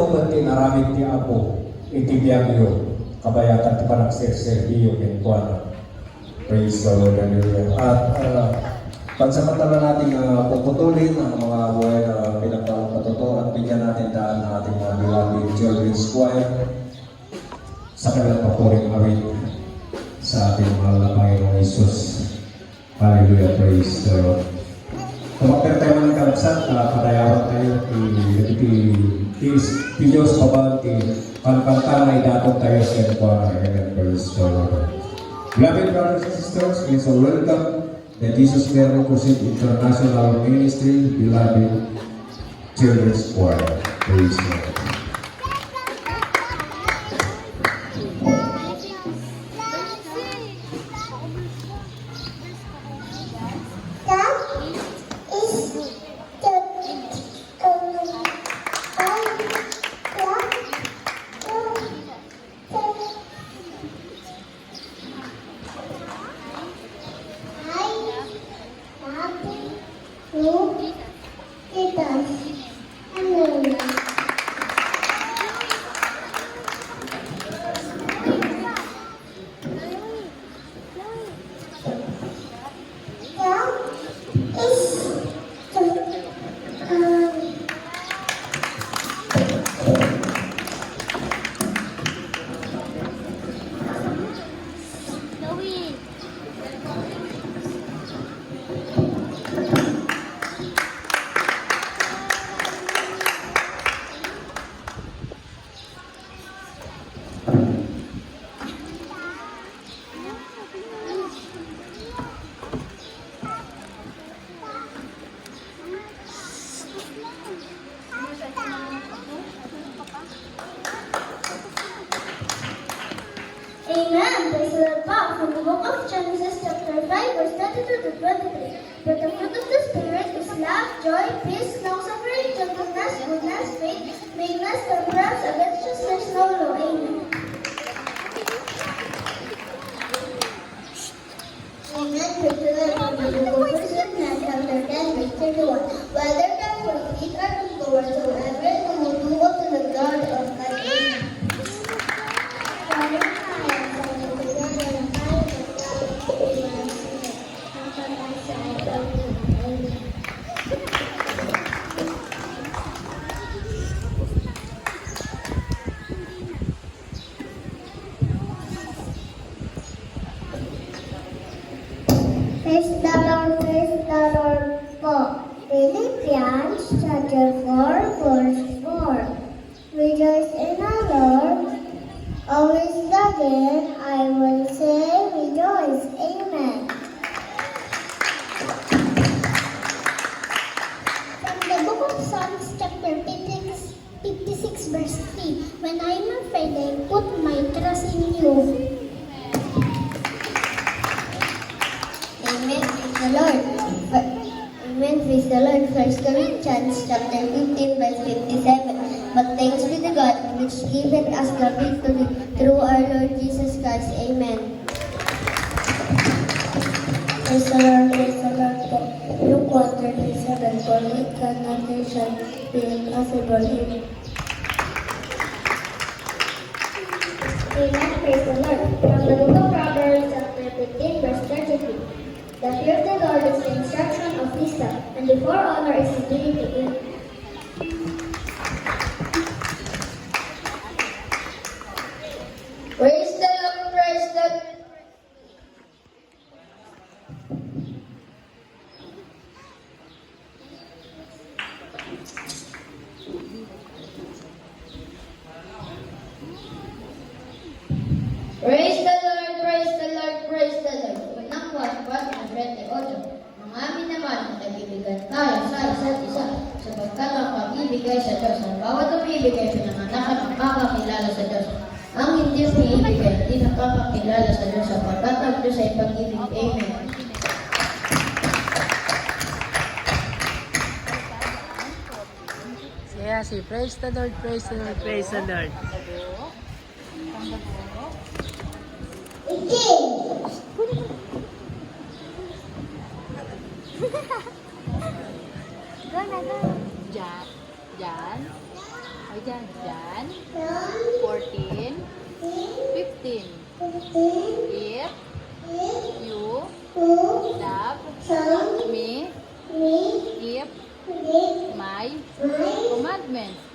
Pagkatuban ti naramit ti Apo, itibiyagyo, kabayatan ti panagserserbiyo, kentuan. Praise the Lord, hallelujah. At pansamantala natin puputulin ang mga buhay na pinagpalang patutuan, bigyan natin daan ng ating mga beloved children's choir sa kanilang papuring awit sa ating mahal na Panginoong Jesus. Hallelujah, praise the Lord. Tumakter tayo ng kalapsat, padayawan tayo ti Diyos pabanti, pankanta na idatong tayo sa kuwa, praise the Lord. Beloved brothers and sisters, please welcome the Jesus Name Crusade International Ministry Beloved Children's Choir. Praise God. Amen. Praise the Lord. From the book of Genesis chapter 5 verse 22 to 23. But the fruit of the Spirit is love, joy, peace, long-suffering, gentleness, goodness, faith, meekness, temperance, against which there is no law. Amen. Amen. Praise the Lord. From the book of 1 Corinthians chapter 10 verse 31. Whether therefore we eat or drink or whatsoever we do unto the God of God. Amen. Praise the Lord po. Philippians chapter 4 verse 4. Rejoice in the Lord. Always again, I will say rejoice. Amen. From the book of Psalms chapter 56 verse 3. When I am afraid, I put my trust in you. Amen. Praise the Lord. Amen. Praise the Lord. 1 Corinthians chapter 15 verse 57. But thanks be to God which giveth us the victory through our Lord Jesus Christ. Amen. Praise the Lord. Praise the Lord. Luke 1:37. For it cannot be impossible. Amen. Praise the Lord. From the book of Proverbs chapter 15 verse 32. The fear of the Lord is the instruction of wisdom, and before honor is humility. Praise the Lord, praise the Lord. Praise the Lord, praise the Lord, praise the Lord. Unang buwan ng 28. Mga amin naman na nag-ibigan tayo sa isa't isa sapagkat ang pag-ibigay sa Diyos ang bawat umibigay pinanganak at nakakakilala sa Diyos. Ang hindi umibigay, hindi nakakakilala sa Diyos sapagkat ang Diyos ay pag-ibig. Amen. Kaya si praise the Lord, praise the Lord, praise the Lord. Go na, go. Diyan. O dyan, dyan. 14, 15. If you love me, keep my commandments.